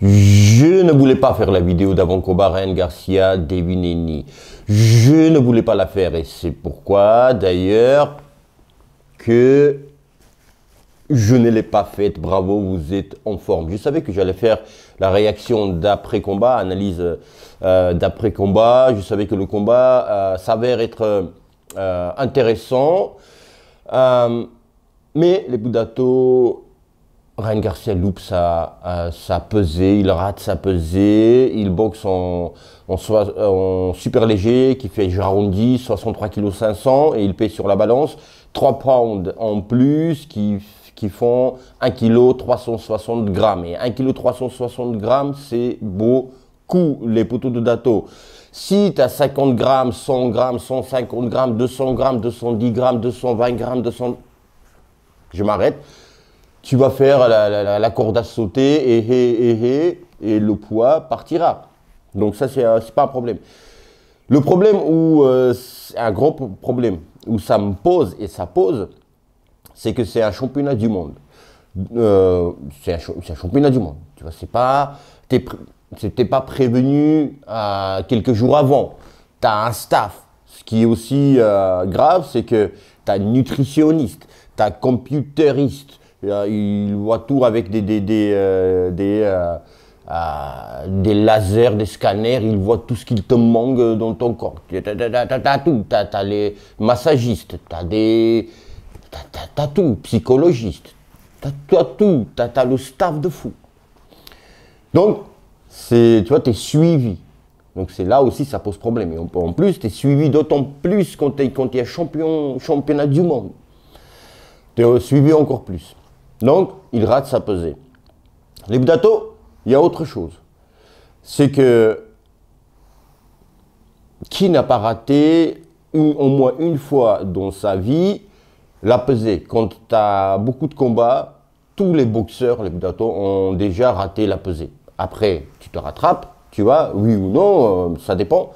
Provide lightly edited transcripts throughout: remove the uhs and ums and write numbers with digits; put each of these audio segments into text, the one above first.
Je ne voulais pas faire la vidéo d'avant-combat Ryan Garcia, Devin Haney. Je ne voulais pas la faire et c'est pourquoi d'ailleurs que je ne l'ai pas faite. Bravo, vous êtes en forme. Je savais que j'allais faire la réaction d'après-combat, analyse d'après-combat. Je savais que le combat s'avère être intéressant. Mais les Budato, Ryan Garcia loupe sa pesée, il rate sa pesée, il boxe en super léger qui fait j'arrondis 63 kg 500 et il pèse sur la balance 3 pounds en plus qui font 1 kg 360 grammes. Et 1 kg 360 grammes, c'est beaucoup les poteaux de Dato. Si tu as 50 grammes, 100 grammes, 150 grammes, 200 grammes, 210 grammes, 220 grammes, 200... Je m'arrête. Tu vas faire la corde à sauter et le poids partira. Donc ça, c'est pas un problème. Le problème où, c'est un gros problème, où ça me pose et ça pose, c'est que c'est un championnat du monde. C'est un championnat du monde. Tu vois, c'est pas, t'es pas prévenu quelques jours avant. Tu as un staff. Ce qui est aussi grave, c'est que tu as un nutritionniste, tu as un computeriste. Il voit tout avec des lasers, des scanners, il voit tout ce qu'il te manque dans ton corps. T'as tout, t'as les massagistes, t'as tout, psychologistes, t'as tout, t'as le staff de fou. Donc, tu vois, t'es suivi. Donc c'est là aussi ça pose problème. Et en plus, t'es suivi d'autant plus quand t'es championnat du monde. T'es suivi encore plus. Donc, il rate sa pesée. Les Budato, il y a autre chose. C'est que qui n'a pas raté au moins une fois dans sa vie la pesée? Quand tu as beaucoup de combats, tous les boxeurs, les Budato, ont déjà raté la pesée. Après, tu te rattrapes, tu vois, oui ou non, ça dépend.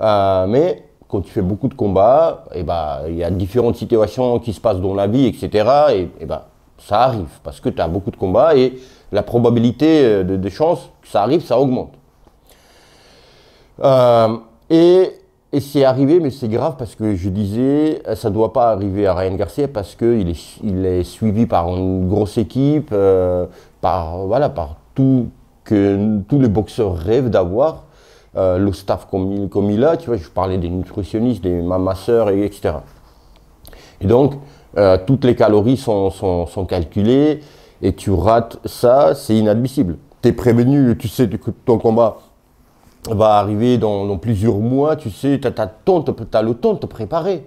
Mais quand tu fais beaucoup de combats, il y a différentes situations qui se passent dans la vie, etc. Ça arrive parce que tu as beaucoup de combats et la probabilité de chance que ça arrive, ça augmente. Et c'est arrivé, mais c'est grave parce que je disais, ça ne doit pas arriver à Ryan Garcia parce qu'il est suivi par une grosse équipe, par tout que tous les boxeurs rêvent d'avoir, le staff comme il a. Tu vois, je parlais des nutritionnistes, des masseurs, etc. Et donc, toutes les calories sont calculées et tu rates ça, c'est inadmissible. Tu es prévenu, tu sais que ton combat va arriver dans plusieurs mois, tu sais, tu as le temps de te préparer.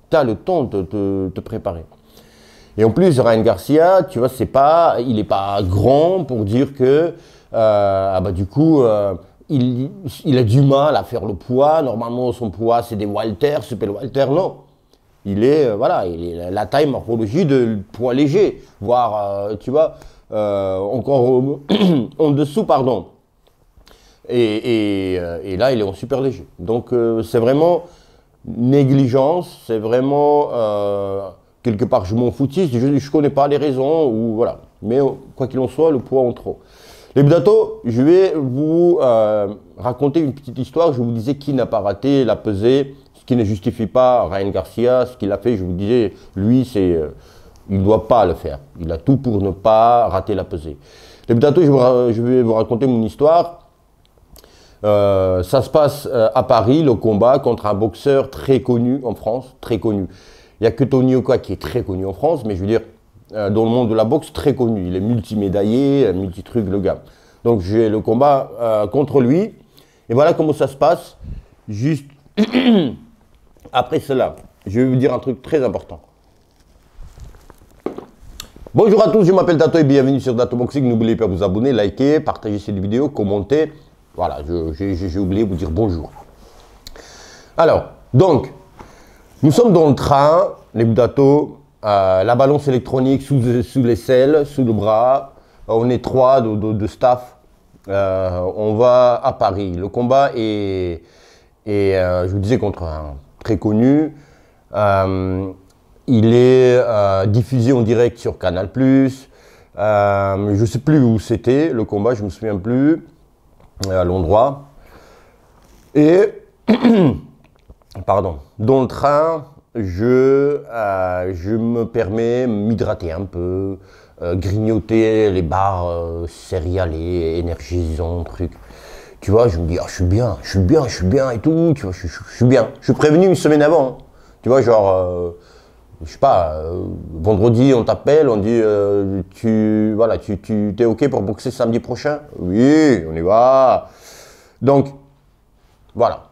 Tu as le temps de te préparer. Et en plus, Ryan Garcia, tu vois, il n'est pas grand pour dire que, du coup, il a du mal à faire le poids. Normalement, son poids, c'est des Walter, super Walter, non. Il est la taille morphologie de poids léger, voire, tu vois, encore en dessous, pardon. Et là, il est en super léger. Donc, c'est vraiment négligence, c'est vraiment, quelque part, je m'en foutiste, je ne connais pas les raisons, ou voilà. Mais quoi qu'il en soit, le poids en trop. Les Budato, je vais vous raconter une petite histoire. Je vous disais qui n'a pas raté la pesée, ce qui ne justifie pas Ryan Garcia, ce qu'il a fait. Je vous disais, lui, il ne doit pas le faire. Il a tout pour ne pas rater la pesée. Les Budato, je vais vous raconter mon histoire. Ça se passe à Paris, le combat contre un boxeur très connu en France, très connu. Il n'y a que Tony Oka qui est très connu en France, mais je veux dire, dans le monde de la boxe, très connu. Il est multimédaillé, multi-truc, le gars. Donc j'ai le combat contre lui. Et voilà comment ça se passe. Juste après cela, je vais vous dire un truc très important. Bonjour à tous, je m'appelle Dato et bienvenue sur Dato Boxing. N'oubliez pas de vous abonner, liker, partager cette vidéo, commenter. Voilà, j'ai oublié de vous dire bonjour. Alors, donc, nous sommes dans le train, les Budato, la balance électronique sous l'aisselle, sous le bras. On est 3 de staff. On va à Paris. Le combat est je vous disais, contre un très connu. Il est diffusé en direct sur Canal+. Je ne sais plus où c'était le combat, je ne me souviens plus, à l'endroit. Et, pardon, dans le train, je me permets de m'hydrater un peu, grignoter les barres céréaliers, énergisants, trucs. Tu vois, je me dis, ah, je suis bien, je suis bien, je suis bien et tout, tu vois, je suis bien. Je suis prévenu une semaine avant, hein. Tu vois, genre, je sais pas, vendredi, on t'appelle, on dit, voilà, tu t'es OK pour boxer samedi prochain? Oui, on y va. Donc, voilà.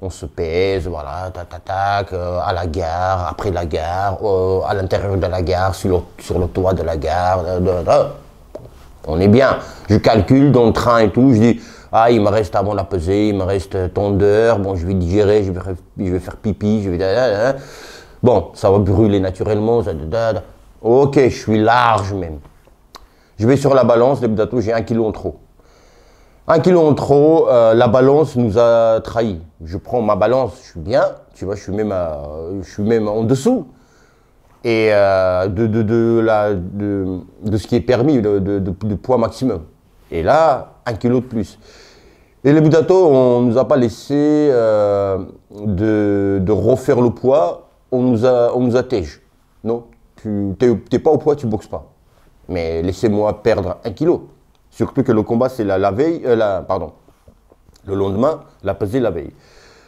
On se pèse, voilà, tac, tac, tac, à la gare, après la gare, à l'intérieur de la gare, sur le toit de la gare. On est bien. Je calcule dans le train et tout, je dis, ah, il me reste avant la pesée, il me reste tant d'heures, bon, je vais digérer, je vais faire pipi, je vais... Bon, ça va brûler naturellement. Ok, je suis large même. Je vais sur la balance, les Budato, j'ai 1 kilo en trop. 1 kilo en trop, la balance nous a trahis. Je prends ma balance, je suis bien, tu vois, je suis même en dessous. Et de ce qui est permis, de poids maximum. Et là, 1 kilo de plus. Et les Budato, on ne nous a pas laissé de refaire le poids, on nous a tège. Non, tu n'es pas au poids, tu ne boxes pas. Mais laissez-moi perdre 1 kilo. Surtout que le combat, c'est la veille, pardon, le lendemain, la pesée la veille.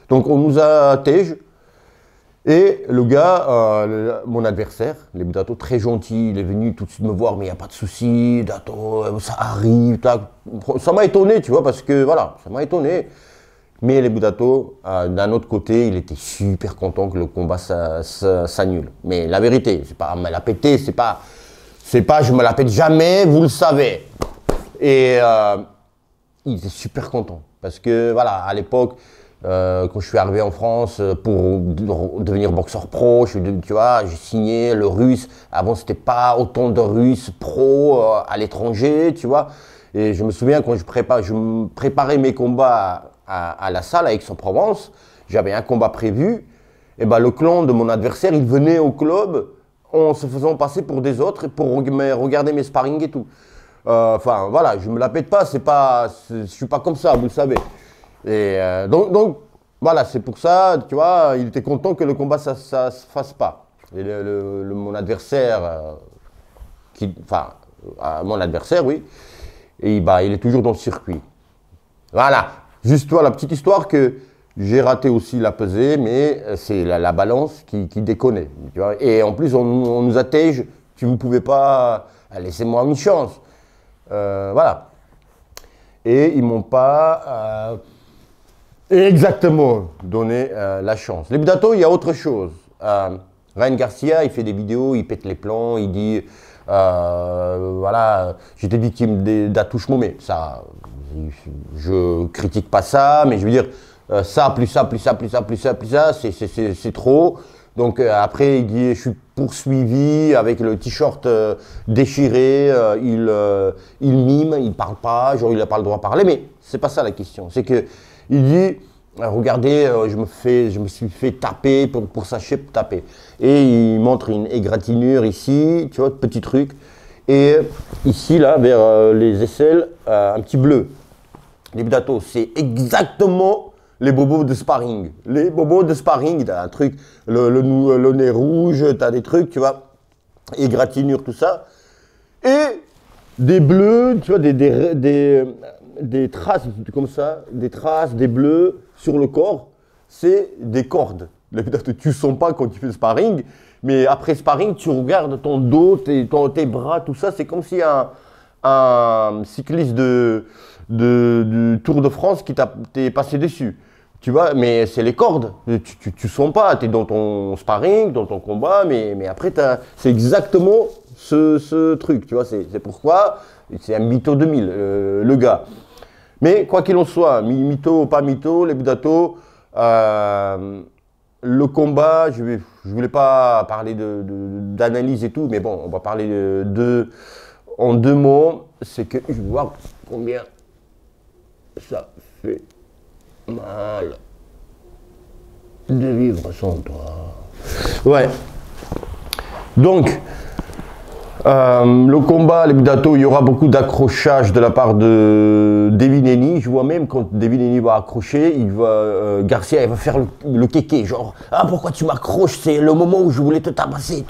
Donc on nous a tège. Et le gars, mon adversaire, les Budato, très gentil, il est venu tout de suite me voir, mais il n'y a pas de souci, Dato, ça arrive. Ça m'a étonné, tu vois, parce que voilà, ça m'a étonné. Mais les Budato, d'un autre côté, il était super content que le combat s'annule. Mais la vérité, c'est pas me la péter, c'est pas je me la pète jamais, vous le savez. Et il était super content parce que voilà, à l'époque, quand je suis arrivé en France pour devenir boxeur pro, tu vois, j'ai signé le russe. Avant, c'était pas autant de Russes pro à l'étranger, tu vois. Et je me souviens quand je préparais mes combats à la salle à Aix-en-Provence, j'avais un combat prévu. Et ben le clan de mon adversaire, il venait au club en se faisant passer pour des autres pour regarder mes sparring et tout. Enfin voilà, je me la pète pas, je suis pas comme ça, vous le savez. Et donc voilà, c'est pour ça, tu vois, il était content que le combat ça se fasse pas. Et mon adversaire, mon adversaire, oui, et bah, il est toujours dans le circuit. Voilà, juste toi la petite histoire que j'ai raté aussi la pesée, mais c'est la balance qui déconne. Tu vois. Et en plus, on nous attège, tu ne pouvez pas, laissez-moi une chance. Voilà. Et ils ne m'ont pas exactement donné la chance. Les Budato, il y a autre chose. Ryan Garcia, il fait des vidéos, il pète les plans, il dit, voilà, j'étais victime d'Atouche Momé. Ça, je critique pas ça, mais je veux dire, ça, plus ça, plus ça, plus ça, plus ça, plus ça, c'est trop. Donc après, il dit, je suis poursuivi avec le t-shirt déchiré, il mime, il parle pas, genre il n'a pas le droit de parler, mais c'est pas ça la question. C'est que il dit, regardez, je me suis fait taper pour sachez taper. Et il montre une égratignure ici, tu vois, petit truc. Et ici, là, vers les aisselles, un petit bleu. Les Budato, c'est exactement les bobos de sparring. Les bobos de sparring, tu as un truc, le nez rouge, tu as des trucs, tu vois, égratignure, tout ça. Et des bleus, tu vois, des traces comme ça, des traces, des bleus sur le corps, c'est des cordes. Tu ne sens pas quand tu fais sparring, mais après sparring, tu regardes ton dos, tes bras, tout ça, c'est comme si un cycliste du Tour de France qui t'est passé dessus. Tu vois, mais c'est les cordes. Tu sens pas, tu es dans ton sparring, dans ton combat, mais après, c'est exactement ce truc. Tu vois, c'est pourquoi c'est un mytho 2000, le gars. Mais quoi qu'il en soit, mytho ou pas mytho, les Budato, le combat, je voulais pas parler d'analyse et tout, mais bon, on va parler en 2 mots. C'est que je vais voir combien ça fait mal de vivre sans toi. Ouais. Donc, Le combat, les Budato, il y aura beaucoup d'accrochage de la part de Devineni. Je vois même quand Devineni va accrocher, Garcia il va faire le kéké, genre ah pourquoi tu m'accroches, c'est le moment où je voulais te tabasser.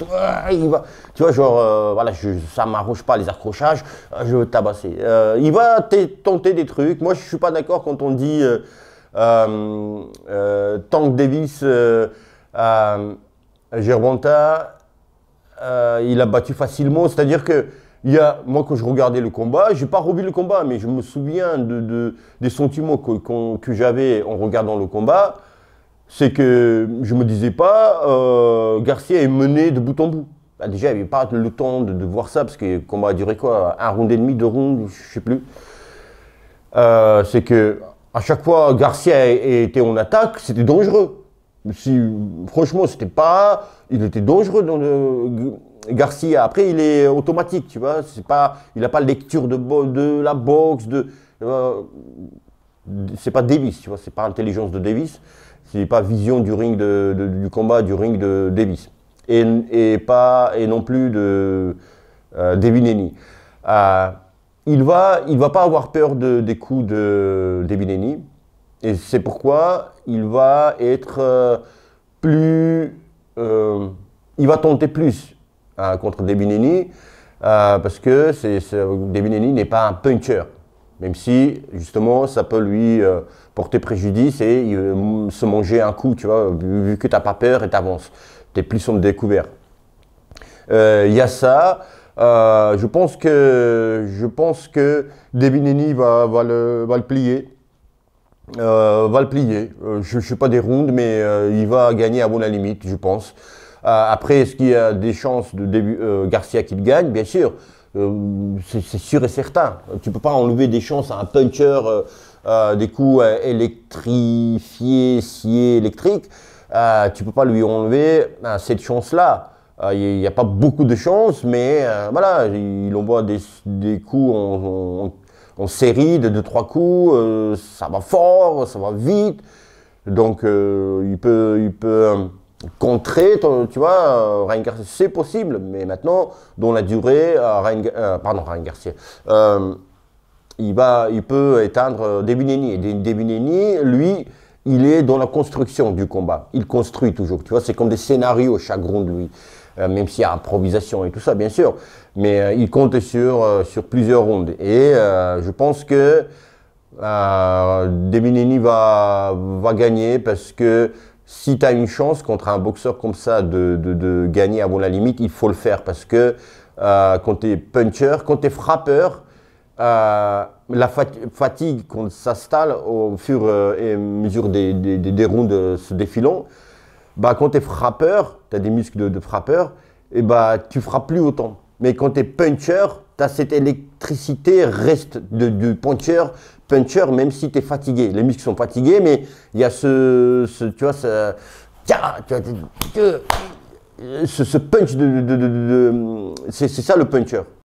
Tu vois genre voilà, ça m'arrange pas les accrochages, je veux te tabasser. Il va tenter des trucs. Moi je suis pas d'accord quand on dit Tank Davis, Gervonta. Il a battu facilement, c'est-à-dire que moi quand je regardais le combat, j'ai pas revu le combat, mais je me souviens des sentiments que j'avais en regardant le combat, c'est que je me disais pas Garcia est mené de bout en bout. Bah, déjà, il n'y avait pas le temps de voir ça, parce que le combat a duré quoi, un round et demi, 2 rounds, je sais plus. C'est que à chaque fois Garcia était en attaque, c'était dangereux. Franchement, c'était pas. Il était dangereux dans le Garcia. Après, il est automatique, tu vois. Il n'a pas lecture de la boxe. C'est pas Davis, tu vois. C'est pas intelligence de Davis. C'est pas vision du ring du combat, du ring de Davis. Et non plus de Devineni. Il va pas avoir peur des coups de Devineni. Et c'est pourquoi il va être il va tenter plus contre Devineni parce que Devineni n'est pas un puncher, même si justement ça peut lui porter préjudice et se manger un coup, tu vois, vu que tu n'as pas peur et tu avances, tu es plus en découvert. Il y a ça. Je pense que Devineni va le plier. Va le plier. Je ne sais pas des rounds, mais il va gagner avant la limite, je pense. Après, est-ce qu'il y a des chances de Garcia qu'il gagne? Bien sûr, c'est sûr et certain. Tu ne peux pas enlever des chances à un puncher, des coups électrifiés, sciés, électriques. Tu ne peux pas lui enlever cette chance-là. Il n'y a pas beaucoup de chances, mais voilà, il envoie des coups en série de 2-3 coups, ça va fort, ça va vite, donc il peut contrer, tu vois, Ryan Garcia, c'est possible, mais maintenant, dans la durée, Ryan Garcia, il peut éteindre Devineni, et Devineni, lui, il est dans la construction du combat, il construit toujours, tu vois, c'est comme des scénarios chaque round, lui. Même s'il y a improvisation et tout ça, bien sûr. Mais il compte sur plusieurs rounds. Et je pense que Devineni va gagner parce que si tu as une chance contre un boxeur comme ça de gagner avant la limite, il faut le faire. Parce que quand tu es puncher, quand tu es frappeur, la fatigue, quand ça s'installe au fur et à mesure des rounds se défilant, bah, quand tu es frappeur, tu as des muscles de frappeur, et bah, tu frappes plus autant. Mais quand tu es puncher, tu as cette électricité reste du puncher, même si tu es fatigué. Les muscles sont fatigués, mais il y a tu vois, ce punch c'est ça le puncher.